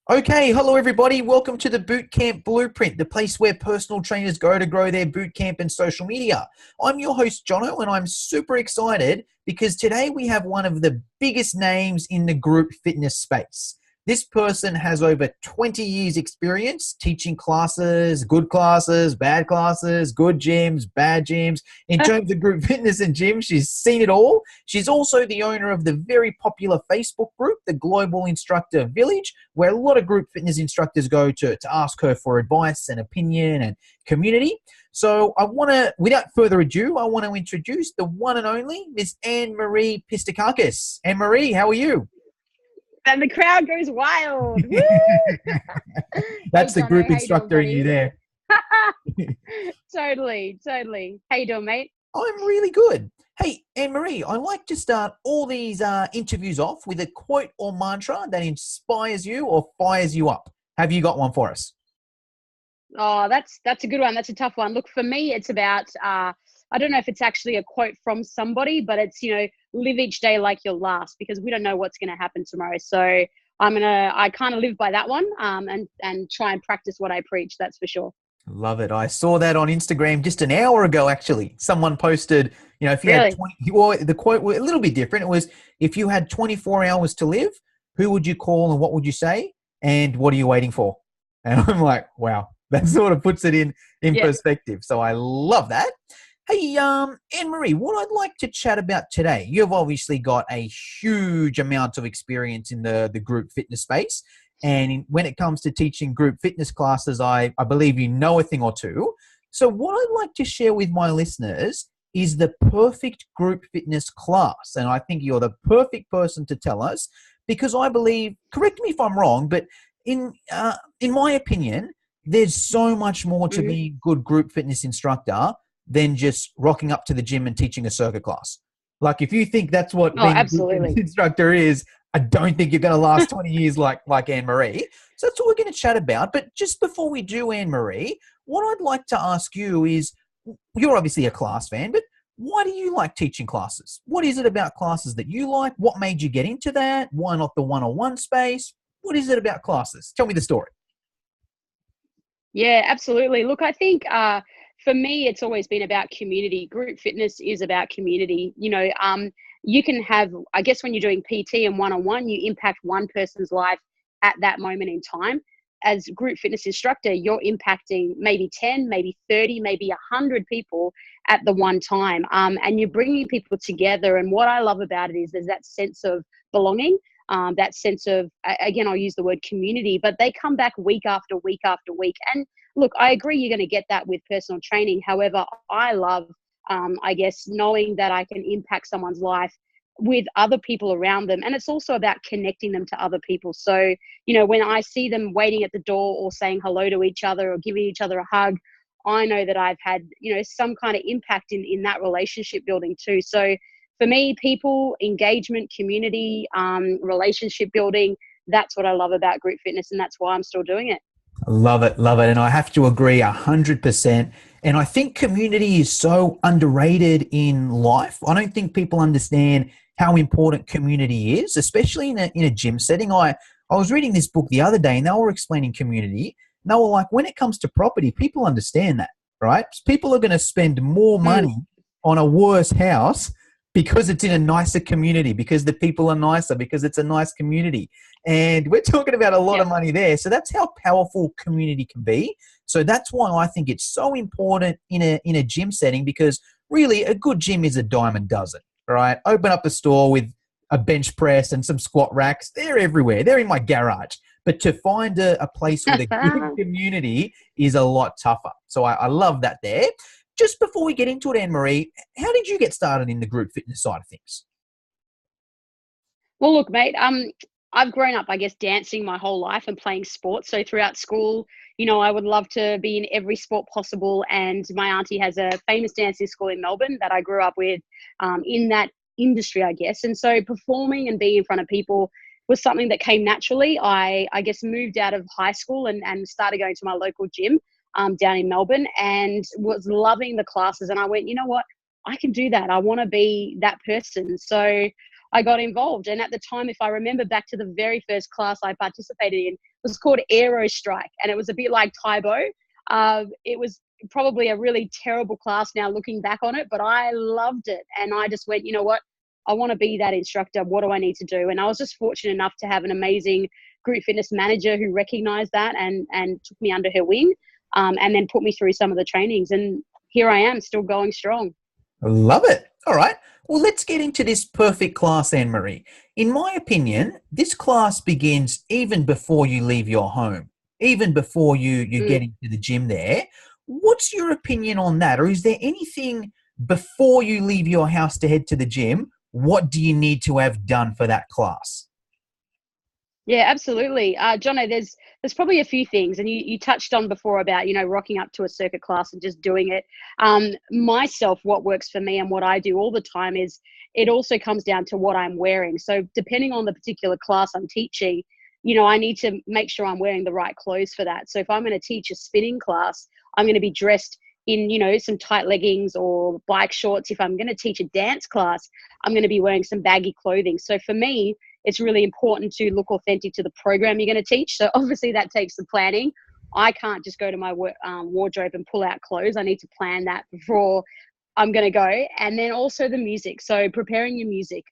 Okay, hello everybody. Welcome to the Bootcamp Blueprint, the place where personal trainers go to grow their bootcamp and social media. I'm your host, Jono, and I'm super excited because today we have one of the biggest names in the group fitness space. This person has over 20 years experience teaching classes, good classes, bad classes, good gyms, bad gyms. In terms of group fitness and gym, she's seen it all. She's also the owner of the very popular Facebook group, the Global Instructor Village, where a lot of group fitness instructors go to ask her for advice and opinion and community. So without further ado, I want to introduce the one and only Miss Anne-Marie Pistakakis. Anne-Marie, how are you? And the crowd goes wild. Woo! Hey, That's the Jono, group how you doing, instructor in you buddy? there. Totally. How you doing, mate? I'm really good. Hey, Anne-Marie, I like to start all these interviews off with a quote or mantra that inspires you or fires you up. Have you got one for us? Oh, that's a good one. That's a tough one. Look, for me, it's about I don't know if it's actually a quote from somebody, but it's live each day like your last, because we don't know what's going to happen tomorrow. So I kind of live by that one, and try and practice what I preach. That's for sure. Love it. I saw that on Instagram just an hour ago, actually. Someone posted, if you had Really? 20, well, the quote was a little bit different. It was, if you had 24 hours to live, who would you call and what would you say? And what are you waiting for? And I'm like, wow, that sort of puts it in Yeah. perspective. So I love that. Hey, Anne-Marie, what I'd like to chat about today, you've obviously got a huge amount of experience in the group fitness space. And when it comes to teaching group fitness classes, I believe you know a thing or two. So what I'd like to share with my listeners is the perfect group fitness class. And I think you're the perfect person to tell us, because I believe, correct me if I'm wrong, but in my opinion, there's so much more to Hmm. being a good group fitness instructor than just rocking up to the gym and teaching a circuit class. Like, if you think that's what Oh, being a group fitness absolutely. instructor is, I don't think you're going to last 20 years like Anne-Marie. So that's what we're going to chat about. But just before we do, Anne-Marie, what I'd like to ask you is, you're obviously a class fan, but why do you like teaching classes? What is it about classes that you like? What made you get into that? Why not the one-on-one space? What is it about classes? Tell me the story. Yeah, absolutely. Look, I think for me, it's always been about community. Group fitness is about community. You can have, I guess, when you're doing PT and one-on-one, you impact one person's life at that moment in time. As group fitness instructor, you're impacting maybe 10, maybe 30, maybe 100 people at the one time. And you're bringing people together. And what I love about it is there's that sense of belonging, that sense of, again, I'll use the word community, but they come back week after week after week. And look, I agree you're going to get that with personal training. However, I love, I guess, knowing that I can impact someone's life with other people around them. And it's also about connecting them to other people. So, when I see them waiting at the door or saying hello to each other or giving each other a hug, I know that I've had, some kind of impact in that relationship building too. So for me, people, engagement, community, relationship building, that's what I love about group fitness. And that's why I'm still doing it. Love it, love it. And I have to agree 100%. And I think community is so underrated in life. I don't think people understand how important community is, especially in a gym setting. I was reading this book the other day and they were explaining community. And they were like, when it comes to property, people understand that, right? People are going to spend more Mm, money on a worse house because it's in a nicer community, because the people are nicer, because it's a nice community. And we're talking about a lot yeah. of money there. So that's how powerful community can be. So that's why I think it's so important in a gym setting, because really a good gym is a dime a dozen, right? Open up a store with a bench press and some squat racks. They're everywhere. They're in my garage. But to find a place with a good community is a lot tougher. So I love that there. Just before we get into it, Anne-Marie, how did you get started in the group fitness side of things? Well, look, mate, I've grown up, I guess, dancing my whole life and playing sports. So throughout school, I would love to be in every sport possible. And my auntie has a famous dancing school in Melbourne that I grew up with, in that industry, I guess. And so performing and being in front of people was something that came naturally. I guess, moved out of high school and started going to my local gym down in Melbourne, and was loving the classes. And I went, you know what? I can do that. I want to be that person. So I got involved. And at the time, if I remember back to the very first class I participated in, it was called Aero Strike. And it was a bit like Taibo. It was probably a really terrible class now looking back on it, but I loved it. And I just went, you know what? I want to be that instructor. What do I need to do? And I was just fortunate enough to have an amazing group fitness manager who recognized that and took me under her wing, and then put me through some of the trainings. And here I am, still going strong. Love it. All right. Well, let's get into this perfect class, Anne-Marie. In my opinion, this class begins even before you leave your home, even before you get into the gym there. What's your opinion on that? Or is there anything before you leave your house to head to the gym? What do you need to have done for that class? Yeah, absolutely. Jono, there's probably a few things, and you touched on before about, rocking up to a circuit class and just doing it. Myself, what works for me and what I do all the time is it also comes down to what I'm wearing. So depending on the particular class I'm teaching, I need to make sure I'm wearing the right clothes for that. So if I'm going to teach a spinning class, I'm going to be dressed in, some tight leggings or bike shorts. If I'm going to teach a dance class, I'm going to be wearing some baggy clothing. So for me, it's really important to look authentic to the program you're going to teach. So obviously that takes the planning. I can't just go to my wardrobe and pull out clothes. I need to plan that before I'm going to go. And then also the music. So preparing your music.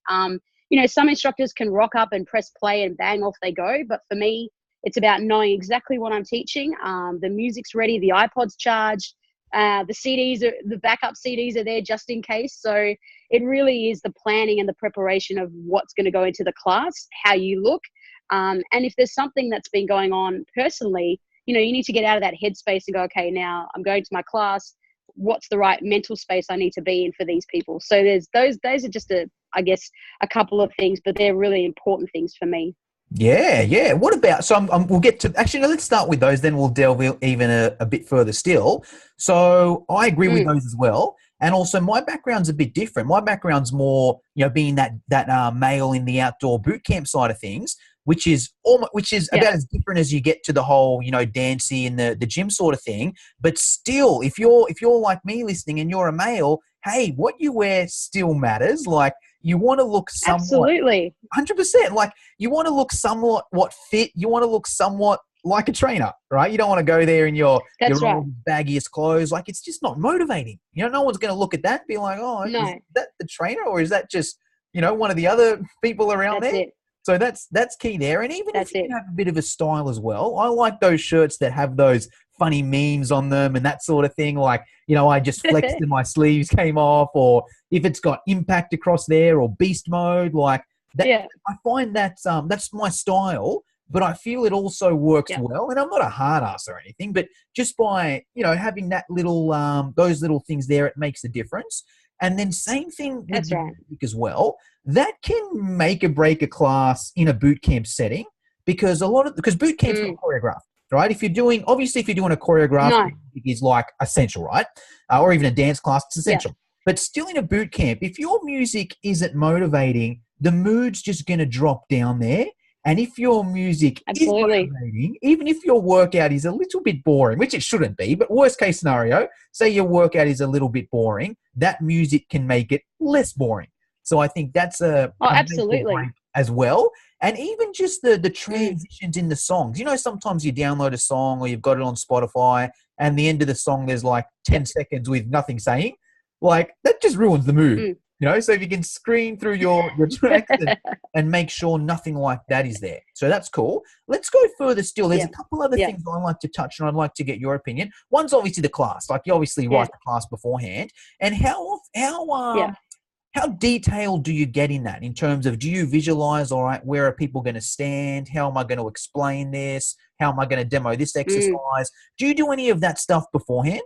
Some instructors can rock up and press play and bang, off they go. But for me, it's about knowing exactly what I'm teaching. The music's ready, the iPod's charged, the backup CDs are there just in case. So it really is the planning and the preparation of what's going to go into the class, how you look. And if there's something that's been going on personally, you need to get out of that headspace and go, okay, now I'm going to my class. What's the right mental space I need to be in for these people? So there's those are just a couple of things, but they're really important things for me. Yeah. What about, so we'll get to, actually, no, let's start with those, then we'll delve even a bit further still. So I agree with those as well. And also my background's a bit different. My background's more, being that male in the outdoor boot camp side of things, which is about as different as you get to the whole, dancing and the gym sort of thing. But still, if you're like me listening and you're a male, hey, what you wear still matters. Like, you want to look somewhat, absolutely 100%. Like, you want to look somewhat fit. You want to look somewhat like a trainer, right? You don't want to go there in your baggiest clothes. Like, it's just not motivating. No one's going to look at that and be like, oh, no. Is that the trainer, or is that just, one of the other people around there? It. So that's key there. And even if you have a bit of a style as well, I like those shirts that have those funny memes on them and that sort of thing. Like, I just flexed and my sleeves came off, or if it's got impact across there or beast mode, like that. Yeah. I find that's my style, but I feel it also works well. And I'm not a hard ass or anything, but just by, having that little, those little things there, it makes a difference. And then same thing with music as well. That can make or break a class in a boot camp setting, because because boot camp's not choreographed, right? If you're doing a choreograph, music is like essential, right? Or even a dance class, it's essential. Yeah. But still in a boot camp, if your music isn't motivating, the mood's just going to drop down there. And if your music is motivating, even if your workout is a little bit boring, which it shouldn't be, but worst case scenario, say your workout is a little bit boring, that music can make it less boring. So I think that's absolutely as well. And even just the transitions in the songs. Sometimes you download a song or you've got it on Spotify, and the end of the song there's like 10 seconds with nothing saying. Like, that just ruins the mood. So if you can screen through your tracks and make sure nothing like that is there. So that's cool. Let's go further still. There's a couple other things I'd like to touch on. I'd like to get your opinion. One's obviously the class. Like, you obviously write the class beforehand. And how detailed do you get in that, in terms of, do you visualize, all right, where are people going to stand? How am I going to explain this? How am I going to demo this exercise? Do you do any of that stuff beforehand?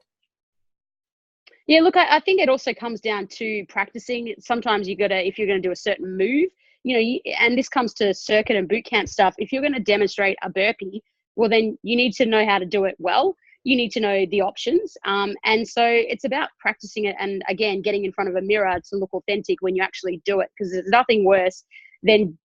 Yeah, look, I think it also comes down to practicing. Sometimes if you're going to do a certain move, and this comes to circuit and boot camp stuff, if you're going to demonstrate a burpee, well, then you need to know how to do it well. You need to know the options. And so it's about practicing it, and again, getting in front of a mirror to look authentic when you actually do it, because there's nothing worse than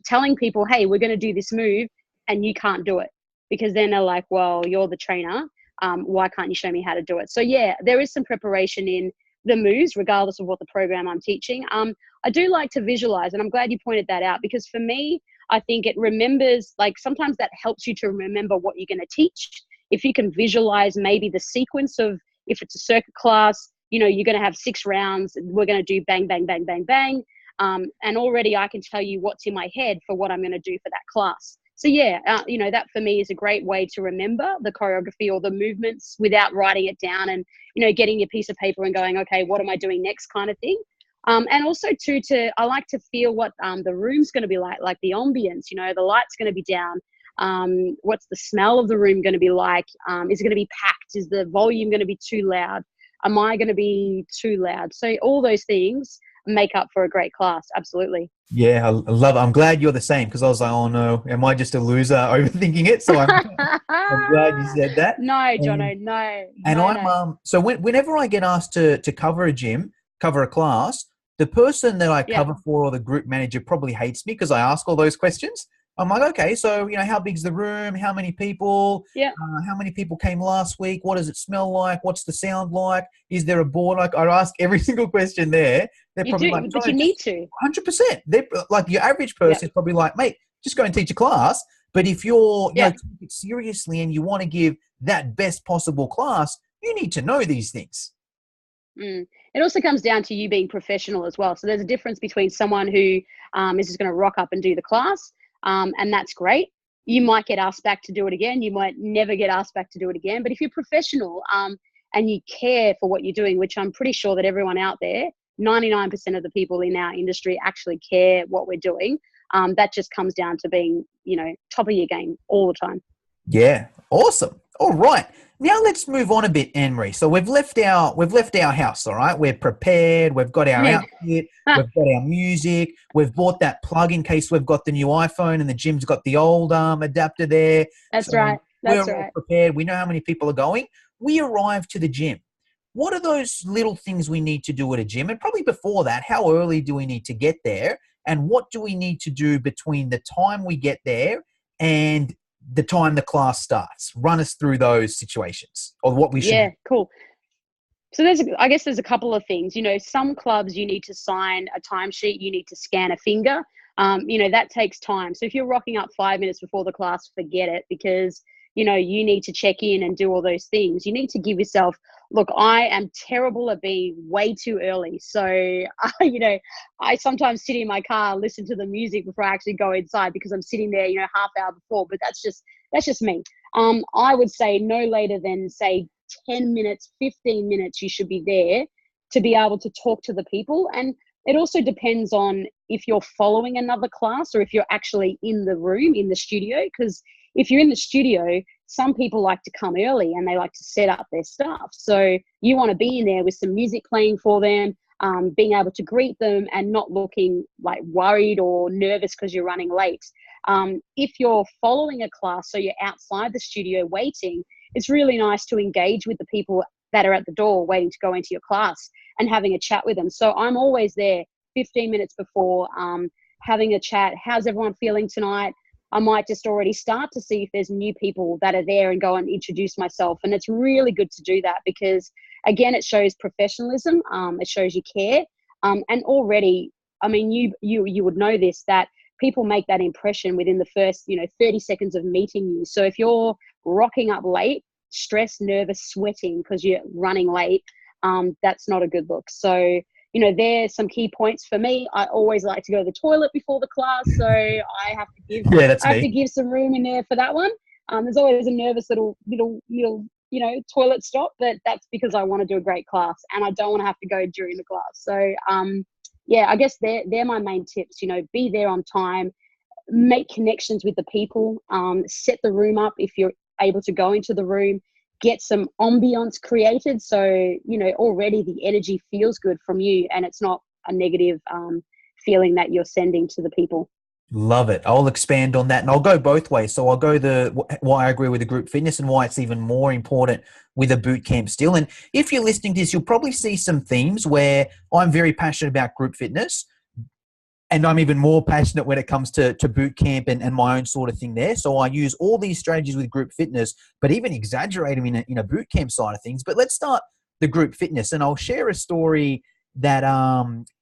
telling people, hey, we're going to do this move and you can't do it, because then they're like, well, you're the trainer. Why can't you show me how to do it? So yeah, there is some preparation in the moves, regardless of what the program I'm teaching. I do like to visualize, and I'm glad you pointed that out, because for me, I think it remembers, like sometimes that helps you to remember what you're going to teach. If you can visualize maybe the sequence of, if it's a circuit class, you're going to have 6 rounds. We're going to do bang, bang, bang, bang, bang. And already I can tell you what's in my head for what I'm going to do for that class. So yeah, that for me is a great way to remember the choreography or the movements without writing it down and, getting your piece of paper and going, okay, what am I doing next kind of thing. And also too, I like to feel what the room's going to be like the ambience, the light's going to be down. What's the smell of the room going to be like? Is it going to be packed? Is the volume going to be too loud? Am I going to be too loud? So all those things make up for a great class. Absolutely. Yeah, I love it. I'm glad you're the same, because I was like, oh no, am I just a loser overthinking it? So I'm glad you said that. No, Jono, no. And so whenever I get asked to cover a class, the person that I cover for, or the group manager, probably hates me because I ask all those questions. I'm like, okay, so, how big's the room? How many people? Yeah. How many people came last week? What does it smell like? What's the sound like? Is there a board? Like, I ask every single question there. They're you probably do, like, but you need to. 100%. They're like, your average person is probably like, mate, just go and teach a class. But if you're taking it seriously and you want to give that best possible class, you need to know these things. It also comes down to you being professional as well. So there's a difference between someone who is just going to rock up and do the class, and that's great. You might get asked back to do it again. You might never get asked back to do it again. But if you're professional and you care for what you're doing, which I'm pretty sure that everyone out there, 99% of the people in our industry actually care what we're doing. That just comes down to being, top of your game all the time. Yeah, awesome. All right. Now let's move on a bit, Anne-Marie. So we've left our house, all right? We're prepared. We've got our outfit. We've got our music. We've bought that plug in case we've got the new iPhone and the gym's got the old adapter there. That's right. We're all prepared. We know how many people are going. We arrive to the gym. What are those little things we need to do at a gym? And probably before that, how early do we need to get there? And what do we need to do between the time we get there and the time the class starts? Run us through those situations, or what we should do. Yeah, cool. So I guess there's a couple of things. Some clubs you need to sign a timesheet, you need to scan a finger. That takes time. So if you're rocking up 5 minutes before the class, forget it, because you need to check in and do all those things. You need to give yourself, look, I am terrible at being way too early. So, I sometimes sit in my car, listen to the music before I actually go inside, because I'm sitting there, half hour before, but that's just me. I would say no later than, say, 10 minutes, 15 minutes, you should be there to be able to talk to the people. And it also depends on if you're following another class or if you're actually in the room, in the studio, because if you're in the studio, some people like to come early and they like to set up their stuff. So you want to be in there with some music playing for them, being able to greet them and not looking like worried or nervous because you're running late. If you're following a class, so you're outside the studio waiting, it's really nice to engage with the people that are at the door waiting to go into your class and having a chat with them. So I'm always there 15 minutes before, having a chat. How's everyone feeling tonight? I might just already start to see if there's new people that are there and go and introduce myself. And it's really good to do that because, again, it shows professionalism. It shows you care. And already, I mean, you would know this, that people make that impression within the first, 30 seconds of meeting you. So if you're rocking up late, stressed, nervous, sweating because you're running late, that's not a good look. So, there's some key points for me. I always like to go to the toilet before the class, so I have to give some room in there for that one. There's always a nervous little toilet stop, but that's because I want to do a great class and I don't want to have to go during the class. So I guess they're my main tips. Be there on time, make connections with the people, set the room up if you're able to go into the room. Get some ambience created, so already the energy feels good from you and it's not a negative feeling that you're sending to the people. Love it. I'll expand on that and I'll go both ways. So I'll go why I agree with the group fitness and why it's even more important with a boot camp still. And if you're listening to this, you'll probably see some themes where I'm very passionate about group fitness. And I'm even more passionate when it comes to boot camp and my own sort of thing there. So I use all these strategies with group fitness, but even exaggerate them in a boot camp side of things. But let's start the group fitness. And I'll share a story that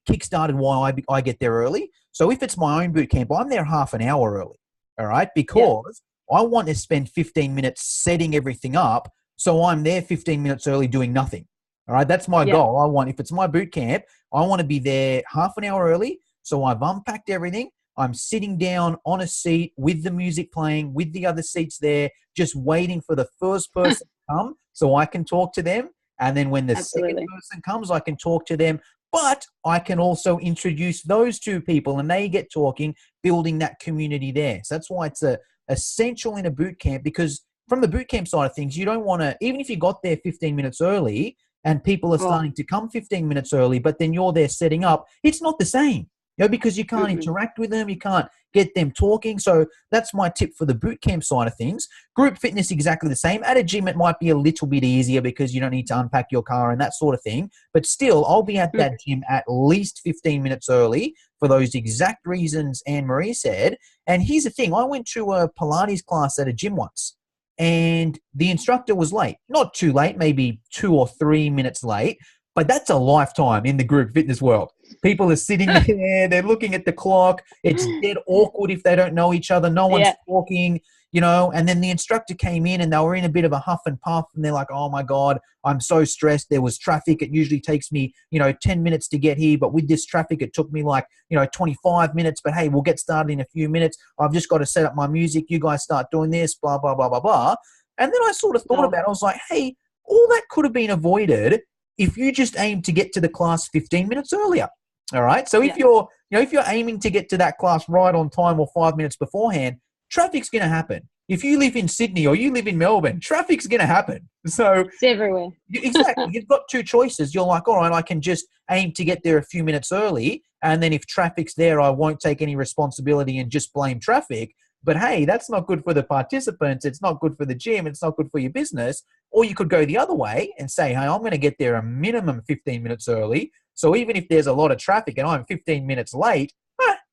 kickstarted why I get there early. So if it's my own boot camp, I'm there half an hour early, all right? Because I want to spend 15 minutes setting everything up, so I'm there 15 minutes early doing nothing, all right? That's my goal. If it's my boot camp, I want to be there half an hour early, so I've unpacked everything. I'm sitting down on a seat with the music playing, with the other seats there, just waiting for the first person to come so I can talk to them. And then when the second person comes, I can talk to them. But I can also introduce those two people and they get talking, building that community there. So that's why it's essential in a boot camp, because from the boot camp side of things, you don't want to, even if you got there 15 minutes early and people are starting to come 15 minutes early, but then you're there setting up, it's not the same. Because you can't interact with them, you can't get them talking. So that's my tip for the boot camp side of things. Group fitness, exactly the same. At a gym, it might be a little bit easier because you don't need to unpack your car and that sort of thing. But still, I'll be at that gym at least 15 minutes early for those exact reasons Anne-Marie said. And here's the thing. I went to a Pilates class at a gym once, and the instructor was late. Not too late, maybe 2 or 3 minutes late. But that's a lifetime in the group fitness world. People are sitting there, they're looking at the clock. It's dead awkward if they don't know each other. No one's talking, and then the instructor came in and they were in a bit of a huff and puff and they're like, oh my God, I'm so stressed. There was traffic. It usually takes me, 10 minutes to get here. But with this traffic, it took me 25 minutes. But hey, we'll get started in a few minutes. I've just got to set up my music. You guys start doing this, blah, blah, blah, blah, blah. And then I sort of thought about it. I was like, hey, all that could have been avoided if you just aim to get to the class 15 minutes earlier. All right. So if you're aiming to get to that class right on time or 5 minutes beforehand, traffic's going to happen. If you live in Sydney or you live in Melbourne, traffic's going to happen. So it's everywhere. Exactly. You've got two choices. You're like, all right, I can just aim to get there a few minutes early. And then if traffic's there, I won't take any responsibility and just blame traffic. But hey, that's not good for the participants. It's not good for the gym. It's not good for your business. Or you could go the other way and say, hey, I'm going to get there a minimum 15 minutes early. So even if there's a lot of traffic and I'm 15 minutes late,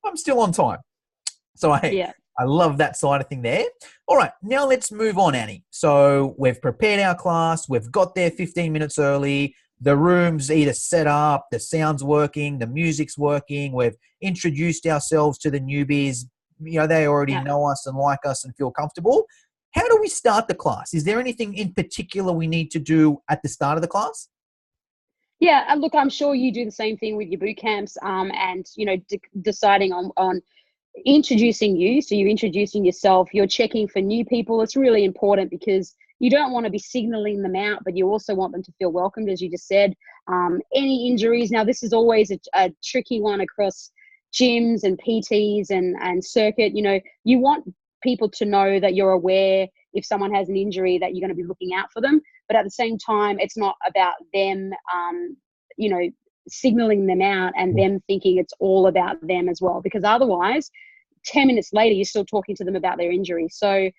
I'm still on time. So I love that side of thing there. All right, now let's move on, Annie. So we've prepared our class. We've got there 15 minutes early. The room's either set up, the sound's working, the music's working. We've introduced ourselves to the newbies. They already know us and like us and feel comfortable. How do we start the class? Is there anything in particular we need to do at the start of the class? Yeah, look, I'm sure you do the same thing with your boot camps, and deciding on introducing you. So you're introducing yourself. You're checking for new people. It's really important because you don't want to be signaling them out, but you also want them to feel welcomed, as you just said. Any injuries? Now, this is always a tricky one across gyms and PTs and circuit. You want people to know that you're aware if someone has an injury that you're going to be looking out for them. But at the same time, it's not about them, signaling them out and them thinking it's all about them as well. Because otherwise, 10 minutes later, you're still talking to them about their injury. So,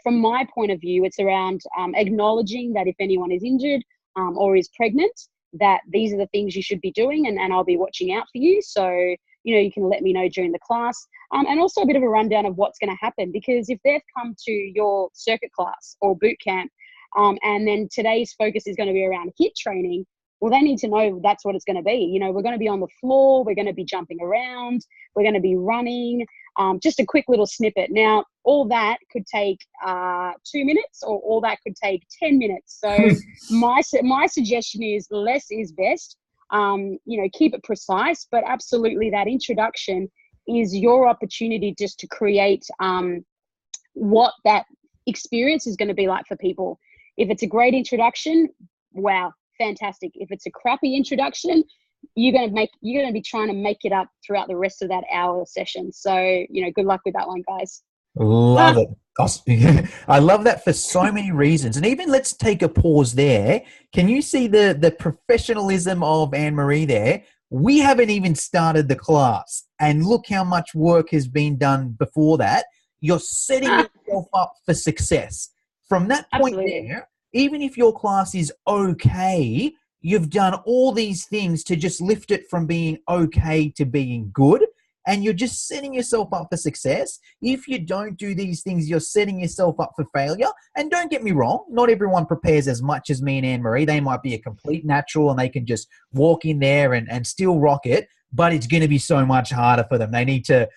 from my point of view, it's around acknowledging that if anyone is injured or is pregnant, that these are the things you should be doing, and I'll be watching out for you. So, you can let me know during the class. And also a bit of a rundown of what's going to happen, because if they've come to your circuit class or boot camp, and then today's focus is going to be around HIIT training, well, they need to know that's what it's going to be. We're going to be on the floor, we're going to be jumping around, we're going to be running, just a quick little snippet. Now, all that could take 2 minutes, or all that could take 10 minutes. So my suggestion is less is best. Keep it precise, but absolutely that introduction is your opportunity just to create what that experience is going to be like for people. If it's a great introduction, wow, fantastic. If it's a crappy introduction, you're going to be trying to make it up throughout the rest of that hour session. So, good luck with that one, guys. Love it. I love that for so many reasons. And even let's take a pause there. Can you see the professionalism of Anne-Marie there? We haven't even started the class, and look how much work has been done before that. You're setting yourself up for success. From that point there, even if your class is okay, you've done all these things to just lift it from being okay to being good. and you're just setting yourself up for success. If you don't do these things, you're setting yourself up for failure. And don't get me wrong, not everyone prepares as much as me and Anne-Marie. They might be a complete natural and they can just walk in there and still rock it, but it's going to be so much harder for them. They need to,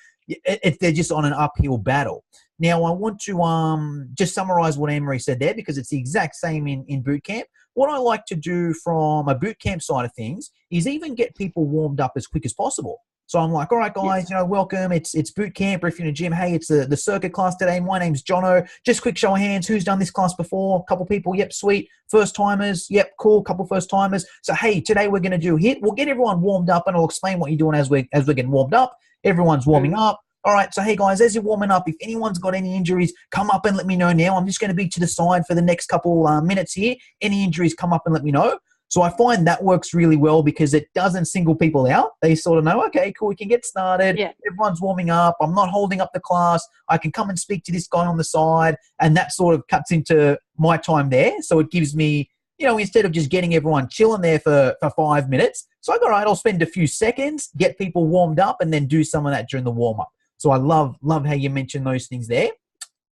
they're just on an uphill battle. Now, I want to just summarize what Anne-Marie said there, because it's the exact same in boot camp. What I like to do from a boot camp side of things is even get people warmed up as quick as possible. So I'm like, all right, guys, welcome. It's boot camp. Or if you're in a gym, hey, it's the circuit class today. My name's Jono. Just quick show of hands. Who's done this class before? A couple people. Yep, sweet. First timers. Yep, cool. Couple first timers. So, hey, today we're going to do HIIT. We'll get everyone warmed up, and I'll explain what you're doing as we're getting warmed up. Everyone's warming up. All right, so hey guys, as you're warming up, if anyone's got any injuries, come up and let me know now. I'm just going to be to the side for the next couple minutes here. Any injuries, come up and let me know. So I find that works really well because it doesn't single people out. They sort of know, okay, cool, we can get started. Yeah. Everyone's warming up. I'm not holding up the class. I can come and speak to this guy on the side, and that sort of cuts into my time there. So it gives me, instead of just getting everyone chilling there for 5 minutes, so I go, all right, I'll spend a few seconds, get people warmed up, and then do some of that during the warm-up. So I love how you mentioned those things there.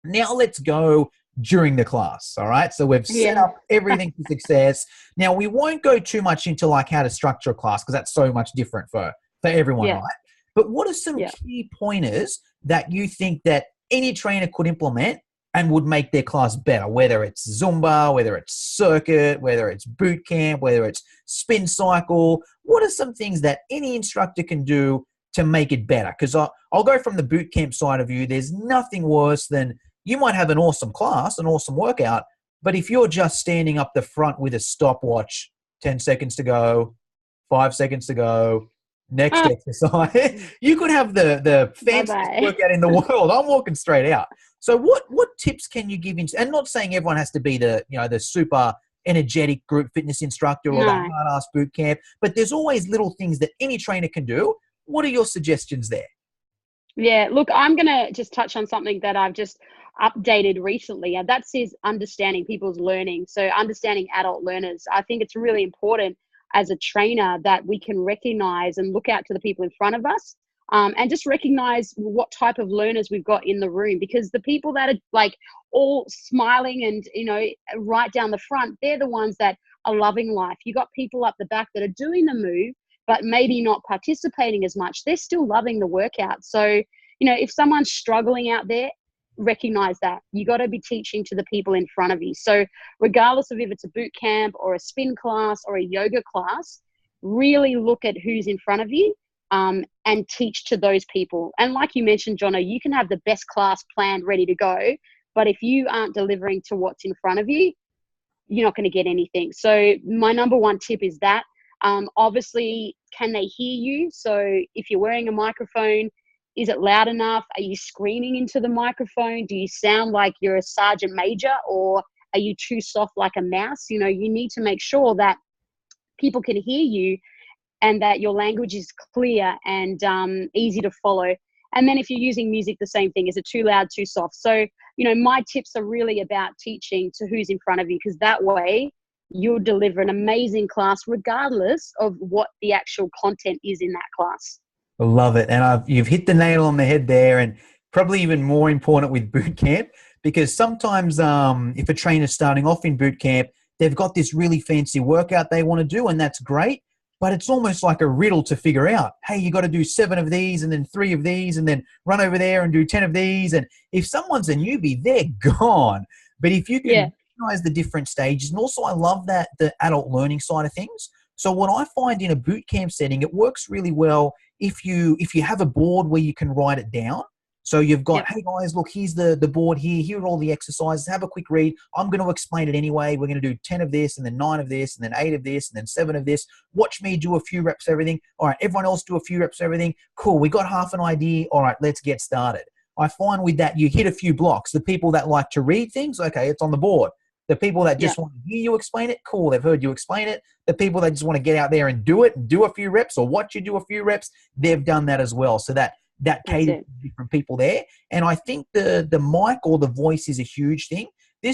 Now let's go during the class, all right? So we've set up everything for success. Now, we won't go too much into like how to structure a class because that's so much different for everyone, right? But what are some key pointers that you think that any trainer could implement and would make their class better, whether it's Zumba, whether it's circuit, whether it's boot camp, whether it's spin cycle? What are some things that any instructor can do to make it better? Because I'll go from the boot camp side of view. There's nothing worse than you might have an awesome class, an awesome workout, but if you're just standing up the front with a stopwatch, 10 seconds to go, 5 seconds to go, next exercise, you could have the fanciest workout in the world. I'm walking straight out. So what tips can you give? And not saying everyone has to be the super energetic group fitness instructor or the hard-ass boot camp, but there's always little things that any trainer can do. What are your suggestions there? Yeah, look, I'm going to just touch on something that I've just updated recently, and that says understanding people's learning. So understanding adult learners. I think it's really important as a trainer that we can recognize and look out to the people in front of us, and just recognize what type of learners we've got in the room, because the people that are like all smiling and, right down the front, they're the ones that are loving life. You got people up the back that are doing the move, but maybe not participating as much. They're still loving the workout. So, if someone's struggling out there, recognize that. You got to be teaching to the people in front of you. So regardless of if it's a boot camp or a spin class or a yoga class, really look at who's in front of you, and teach to those people. And like you mentioned, Jono, you can have the best class planned, ready to go, but if you aren't delivering to what's in front of you, you're not going to get anything. So my number one tip is that. Obviously, can they hear you? So if you're wearing a microphone, is it loud enough? Are you screaming into the microphone? Do you sound like you're a sergeant major, or are you too soft like a mouse? You need to make sure that people can hear you and that your language is clear and easy to follow. And then if you're using music, the same thing. Is it too loud, too soft? So, my tips are really about teaching to who's in front of you, because that way you'll deliver an amazing class regardless of what the actual content is in that class. I love it. And you've hit the nail on the head there, and probably even more important with boot camp, because sometimes if a trainer's starting off in boot camp, they've got this really fancy workout they want to do, and that's great, but it's almost like a riddle to figure out. Hey, you got to do 7 of these and then 3 of these and then run over there and do 10 of these. And if someone's a newbie, they're gone. But if you can recognize the different stages, and also I love that the adult learning side of things. So what I find in a boot camp setting, it works really well if you have a board where you can write it down. So you've got, hey guys, look, here's the board here. Here are all the exercises. Have a quick read. I'm going to explain it anyway. We're going to do 10 of this and then 9 of this and then 8 of this and then 7 of this. Watch me do a few reps of everything. All right, everyone else do a few reps of everything. Cool, we got half an idea. All right, let's get started. I find with that, you hit a few blocks. The people that like to read things, okay, it's on the board. The people that just want to hear you explain it, cool, they've heard you explain it. The people that just want to get out there and do it and do a few reps or watch you do a few reps, they've done that as well. So that caters to different people there. And I think the mic or the voice is a huge thing. I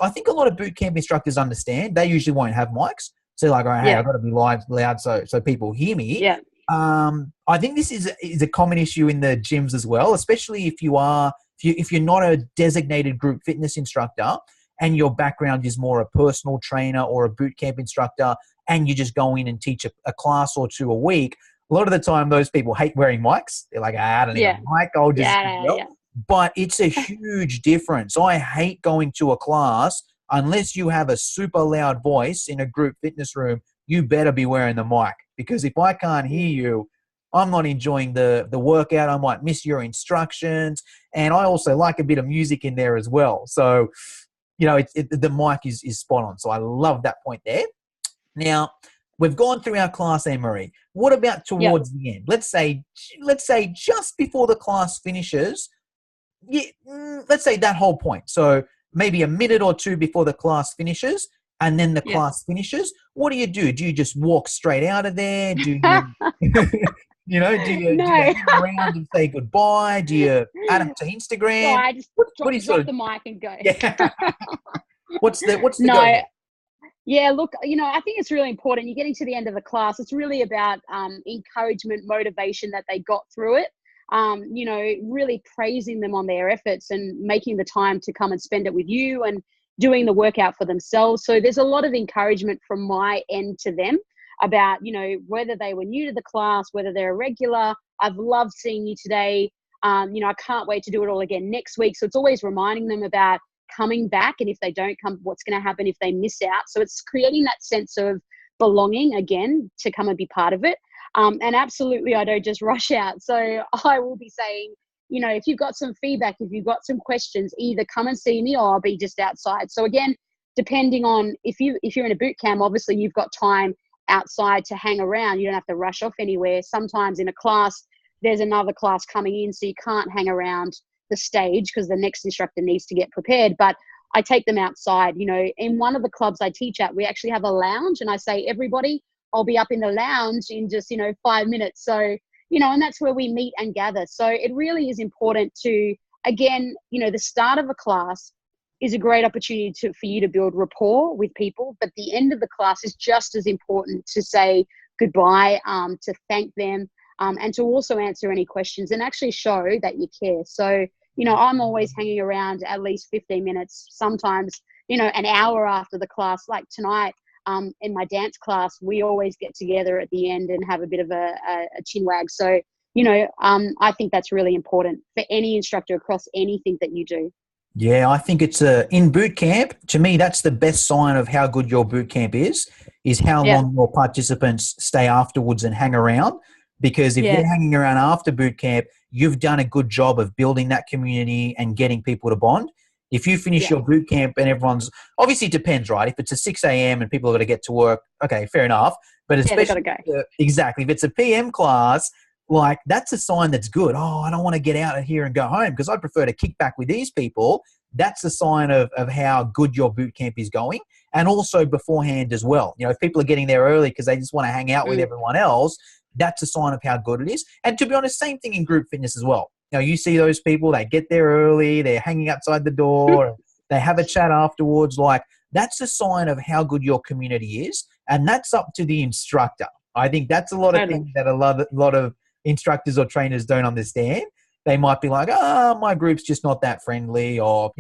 think a lot of boot camp instructors understand. They usually won't have mics. So like, hey, I've got to be loud so people hear me. Yeah. I think this is a common issue in the gyms as well, especially if you're not a designated group fitness instructor and your background is more a personal trainer or a boot camp instructor, and you just go in and teach a class or two a week. A lot of the time, those people hate wearing mics. They're like, I don't need a mic. I'll just But it's a huge difference. I hate going to a class unless you have a super loud voice in a group fitness room. You better be wearing the mic, because if I can't hear you, I'm not enjoying the workout. I might miss your instructions. And I also like a bit of music in there as well. So, the mic is spot on. So I love that point there. Now, we've gone through our class, Anne-Marie. What about towards the end? Let's say just before the class finishes, let's say that whole point. So maybe a minute or two before the class finishes, and then the class finishes. What do? Do you just walk straight out of there? Do you, do you hang around and say goodbye? Do you add them to Instagram? No, I just drop the mic and go. Yeah. What's the go? Yeah, look, I think it's really important. You're getting to the end of the class. It's really about encouragement, motivation that they got through it. Really praising them on their efforts and making the time to come and spend it with you and doing the workout for themselves. So there's a lot of encouragement from my end to them about, whether they were new to the class, whether they're a regular. I've loved seeing you today. I can't wait to do it all again next week. So it's always reminding them about coming back, and if they don't come, what's going to happen if they miss out. So it's creating that sense of belonging again to come and be part of it. And absolutely, I don't just rush out. So I will be saying, if you've got some feedback, if you've got some questions, either come and see me or I'll be just outside. So again, depending on if you're in a boot camp, obviously you've got time outside to hang around. You don't have to rush off anywhere. Sometimes in a class, there's another class coming in, so you can't hang around the stage because the next instructor needs to get prepared. But I take them outside. In one of the clubs I teach at, we actually have a lounge, and I say, everybody, I'll be up in the lounge in just 5 minutes. So and that's where we meet and gather. So it really is important to, again, the start of a class is a great opportunity for you to build rapport with people, but the end of the class is just as important to say goodbye, to thank them, and to also answer any questions and actually show that you care. So I'm always hanging around at least 15 minutes, sometimes an hour after the class. Like tonight, in my dance class, we always get together at the end and have a bit of a chin wag. So, I think that's really important for any instructor across anything that you do. Yeah, I think it's in boot camp, to me, that's the best sign of how good your boot camp is how long your participants stay afterwards and hang around. Because if they're hanging around after boot camp, you've done a good job of building that community and getting people to bond. If you finish your boot camp and everyone's, obviously it depends, right? If it's a 6 a.m. and people are going to get to work, okay, fair enough. But especially, exactly, if it's a PM class, like that's a sign that's good. Oh, I don't want to get out of here and go home because I'd prefer to kick back with these people. That's a sign of how good your boot camp is going. And also beforehand as well. If people are getting there early because they just want to hang out with everyone else, that's a sign of how good it is. And to be honest, same thing in group fitness as well. You see those people, they get there early, they're hanging outside the door, they have a chat afterwards. Like, that's a sign of how good your community is. And that's up to the instructor. I think that's a lot of things that a lot of instructors or trainers don't understand. They might be like, my group's just not that friendly, or,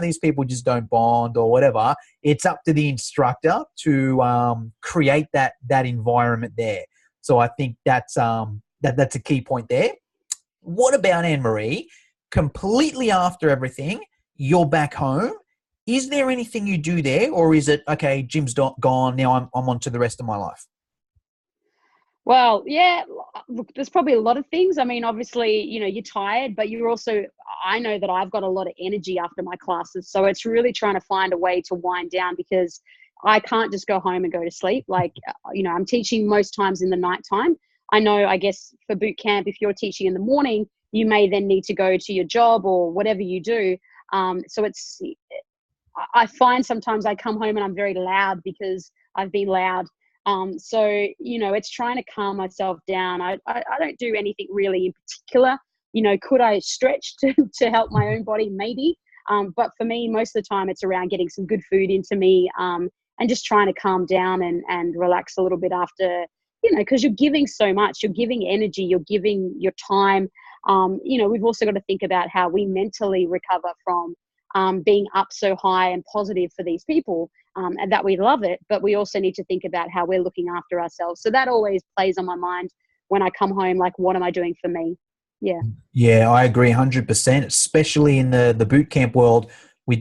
these people just don't bond or whatever. It's up to the instructor to create that environment there. So I think that's a key point there. What about Anne-Marie? Completely after everything, you're back home. Is there anything you do there, or is it, okay, gym's gone, now I'm on to the rest of my life? Well, yeah, look, there's probably a lot of things. I mean, obviously, you're tired, but you're also, I know that I've got a lot of energy after my classes. So it's really trying to find a way to wind down, because I can't just go home and go to sleep. Like, I'm teaching most times in the nighttime. I know, I guess for boot camp, if you're teaching in the morning, you may then need to go to your job or whatever you do. So I find sometimes I come home and I'm very loud because I've been loud. So, it's trying to calm myself down. I don't do anything really in particular. Could I stretch to help my own body? Maybe. But for me, most of the time it's around getting some good food into me, and just trying to calm down and relax a little bit after, because you're giving so much, you're giving energy, you're giving your time. We've also got to think about how we mentally recover from being up so high and positive for these people, and that we love it, but we also need to think about how we're looking after ourselves. So that always plays on my mind when I come home, like, what am I doing for me? Yeah. Yeah, I agree 100%, especially in the boot camp world.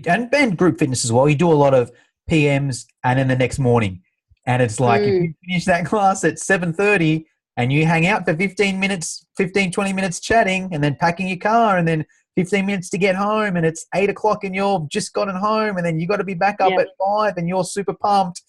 And group fitness as well. You do a lot of PMs and then the next morning. And it's like if you finish that class at 7:30 and you hang out for 15 minutes, 15, 20 minutes chatting and then packing your car and then 15 minutes to get home and it's 8 o'clock and you've just gotten home and then you got to be back up at 5 and you're super pumped.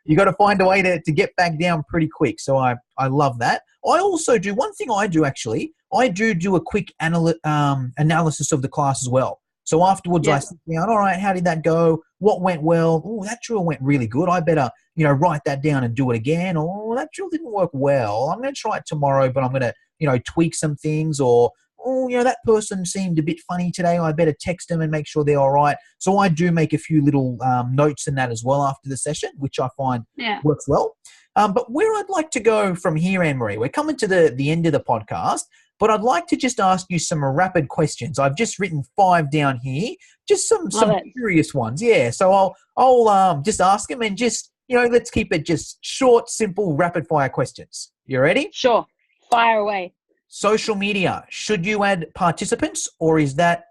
You got to find a way to get back down pretty quick. So I love that. I also do, one thing I do actually, I do a quick analysis of the class as well. So afterwards I sit down, all right, how did that go? What went well? Oh, that drill went really good. I better, write that down and do it again. Or that drill didn't work well. I'm going to try it tomorrow, but I'm going to, tweak some things. Or, that person seemed a bit funny today. I better text them and make sure they're all right. So I do make a few little notes in that as well after the session, which I find works well. But where I'd like to go from here, Anne-Marie, we're coming to the end of the podcast, but I'd like to just ask you some rapid questions. I've just written 5 down here, just some curious ones. Yeah, so I'll just ask them and just, let's keep it just short, simple, rapid fire questions. You ready? Sure. Fire away. Social media, should you add participants or is that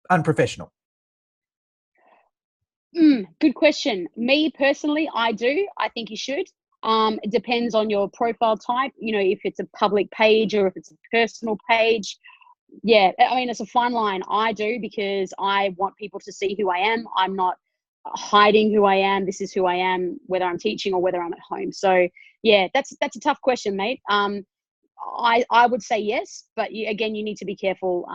unprofessional? Good question. Me personally, I do. I think you should. It depends on your profile type, if it's a public page or if it's a personal page. Yeah, I mean, it's a fine line. I do, because I want people to see who I am. I'm not hiding who I am. This is who I am, whether I'm teaching or whether I'm at home. So yeah, that's a tough question, mate. I would say yes, but you need to be careful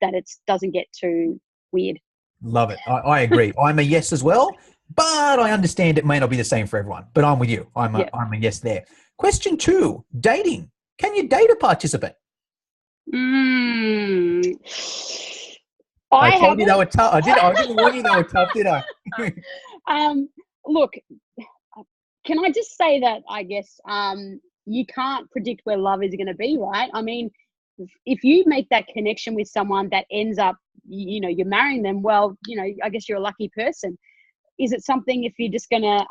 that it doesn't get too weird. Love it. I agree. I'm a yes as well, but I understand it may not be the same for everyone. But I'm with you. I'm a yes there. Question 2, dating. Can you date a participant? I told you they were tough. I didn't warn you they were tough, did I? Look, can I just say that I guess you can't predict where love is going to be, right? I mean, if you make that connection with someone that ends up, you're marrying them, well, I guess you're a lucky person. Is it something, if you're just going to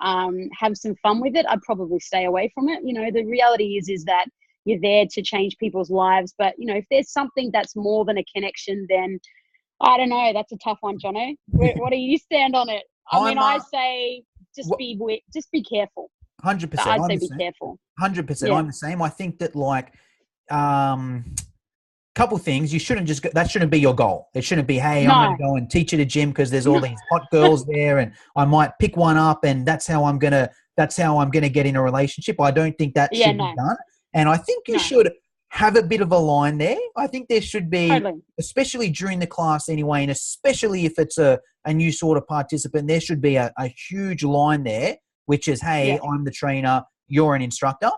have some fun with it, I'd probably stay away from it. The reality is that you're there to change people's lives. But, if there's something that's more than a connection, then I don't know. That's a tough one, Jono. What do you stand on it? I say just be careful. 100%. I'd say be careful. 100%. Yeah. I'm the same. I think that couple things, that shouldn't be your goal. It shouldn't be, hey, I'm going to go and teach at a gym because there's all these hot girls there and I might pick one up and that's how I'm going to get in a relationship. I don't think that should be done. And I think you should have a bit of a line there. I think there should be, especially during the class anyway, and especially if it's a new sort of participant, there should be a huge line there, which is, hey, I'm the trainer, you're an instructor.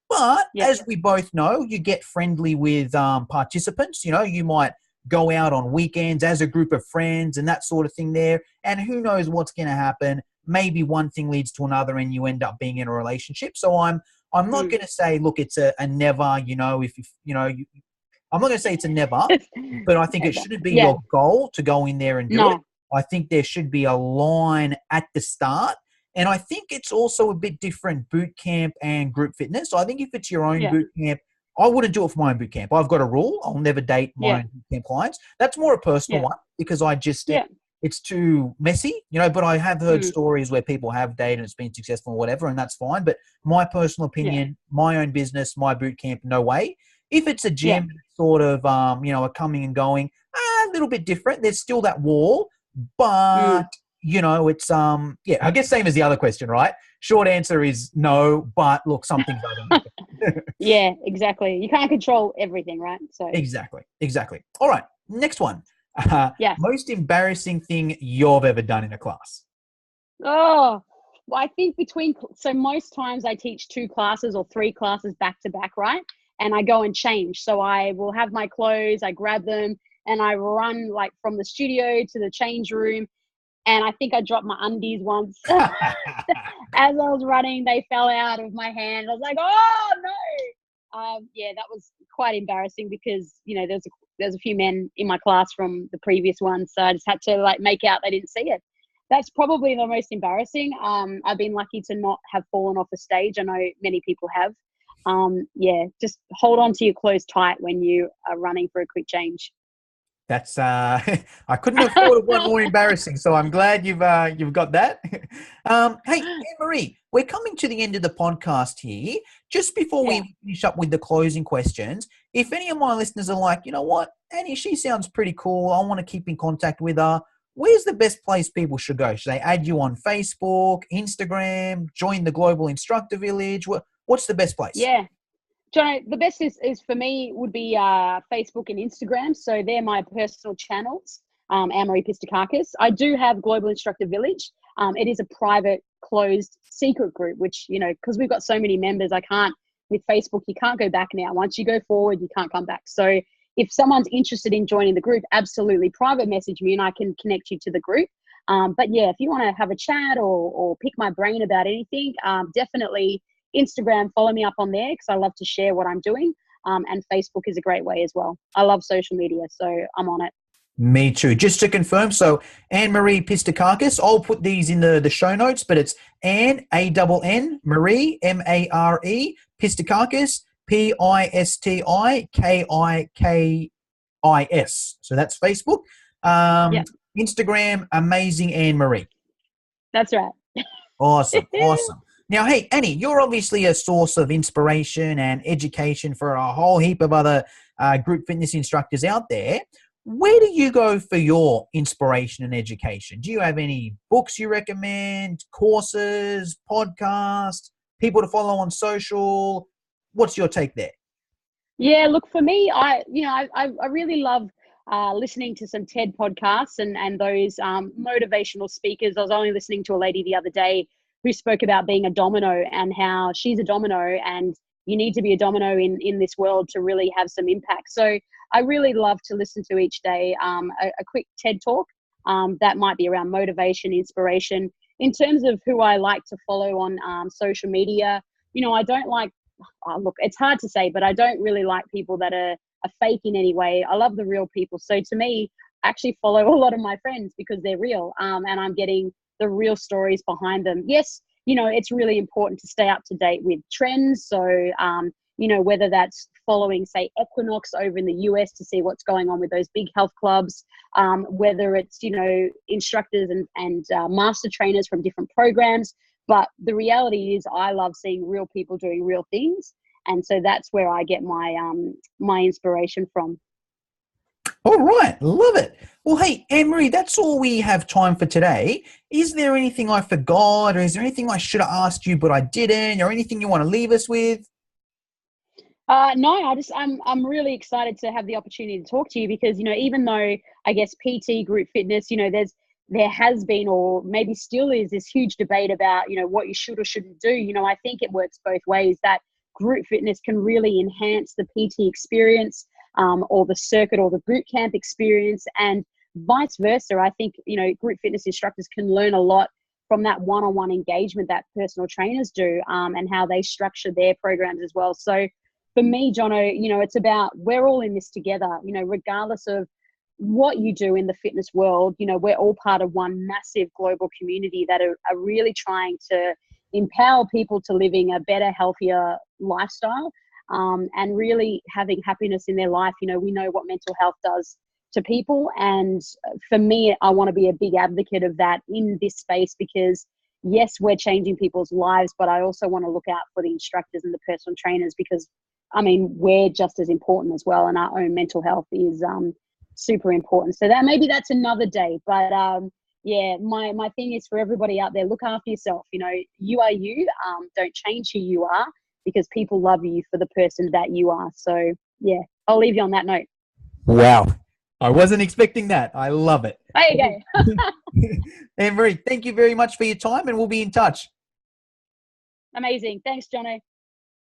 But as we both know, you get friendly with participants. You might go out on weekends as a group of friends and that sort of thing there. And who knows what's going to happen. Maybe one thing leads to another and you end up being in a relationship. So I'm not going to say, look, it's a never, I'm not going to say it's a never, but I think it shouldn't be your goal to go in there and do it. I think there should be a line at the start. And I think it's also a bit different, boot camp and group fitness. So I think if it's your own boot camp, I wouldn't do it for my own boot camp. I've got a rule. I'll never date my own boot camp clients. That's more a personal one because I just, it's too messy, but I have heard stories where people have dated and it's been successful or whatever, and that's fine. But my personal opinion, my own business, my boot camp, no way. If it's a gym, sort of, a coming and going, a little bit different. There's still that wall, but... it's, I guess same as the other question, right? Short answer is no, but look, some things are going Yeah, exactly. You can't control everything, right? So Exactly. All right, next one. Most embarrassing thing you've ever done in a class? Oh, well, I think so most times I teach 2 classes or 3 classes back to back, right? And I go and change. So I will have my clothes, I grab them, and I run from the studio to the change room. and I think I dropped my undies once. As I was running, they fell out of my hand. I was like, oh no. Yeah, that was quite embarrassing because, you know, there's a few men in my class from the previous one. So I just had to like make out they didn't see it. That's probably the most embarrassing. I've been lucky to not have fallen off the stage. I know many people have. Yeah, just hold on to your clothes tight when you are running for a quick change. That's I couldn't have thought of one more embarrassing, so I'm glad you've got that. Hey, Anne-Marie, we're coming to the end of the podcast here. Just before Yeah. we finish up with the closing questions, if any of my listeners are like, you know what, Annie, she sounds pretty cool, I want to keep in contact with her, where's the best place people should go? Should they add you on Facebook, Instagram, join the Global Instructor Village? What's the best place? Yeah. Jono, the best is for me would be Facebook and Instagram. So they're my personal channels, Anne-Marie Pistakakis. I do have Global Instructor Village. It is a private, closed, secret group, which, you know, because we've got so many members, with Facebook, you can't go back now. Once you go forward, you can't come back. So if someone's interested in joining the group, absolutely private message me and I can connect you to the group. But yeah, if you want to have a chat or pick my brain about anything, definitely Instagram, follow me up on there because I love to share what I'm doing. And Facebook is a great way as well. I love social media, so I'm on it. Me too. Just to confirm, so Anne-Marie Pistakakis, I'll put these in the show notes, but it's Anne, A-N-N, Marie, M-A-R-E, Pistakakis, Pistakikis. So that's Facebook. Yep. Instagram, Amazing Anne-Marie. That's right. Awesome. Now, hey, Annie, you're obviously a source of inspiration and education for a whole heap of other group fitness instructors out there. Where do you go for your inspiration and education? Do you have any books you recommend, courses, podcasts, people to follow on social? What's your take there? Yeah, look, for me, I really love listening to some TED podcasts and those motivational speakers. I was only listening to a lady the other day who spoke about being a domino and how she's a domino and you need to be a domino in this world to really have some impact. So I really love to listen to each day a quick TED talk that might be around motivation, inspiration. In terms of who I like to follow on social media, you know, I don't like, look, it's hard to say, but I don't really like people that are fake in any way. I love the real people. So to me, I actually follow a lot of my friends because they're real and I'm getting the real stories behind them. Yes, you know, it's really important to stay up to date with trends. So, you know, whether that's following, say, Equinox over in the US to see what's going on with those big health clubs, whether it's, you know, instructors and master trainers from different programs. But the reality is I love seeing real people doing real things. And so that's where I get my my inspiration from. All right. Love it. Well, hey, Anne-Marie, that's all we have time for today. Is there anything I forgot or is there anything I should have asked you but I didn't, or anything you want to leave us with? No, I'm really excited to have the opportunity to talk to you because, you know, even though I guess PT group fitness, you know, there has been or maybe still is this huge debate about, you know, what you should or shouldn't do. You know, I think it works both ways, that group fitness can really enhance the PT experience or the circuit or the boot camp experience, and vice versa. I think, you know, group fitness instructors can learn a lot from that one-on-one engagement that personal trainers do and how they structure their programs as well. So for me, Jono, you know, it's about we're all in this together, you know, regardless of what you do in the fitness world, you know, we're all part of one massive global community that are really trying to empower people to living a better, healthier lifestyle and really having happiness in their life. You know, we know what mental health does to people. And for me, I want to be a big advocate of that in this space because yes, we're changing people's lives, but I also want to look out for the instructors and the personal trainers because, I mean, we're just as important as well. And our own mental health is super important. So that maybe that's another day. But yeah, my thing is for everybody out there, look after yourself. You know, you are you. Don't change who you are because people love you for the person that you are. So yeah, I'll leave you on that note. Wow. I wasn't expecting that. I love it. There you go. Anne-Marie, thank you very much for your time and we'll be in touch. Amazing. Thanks, Jono.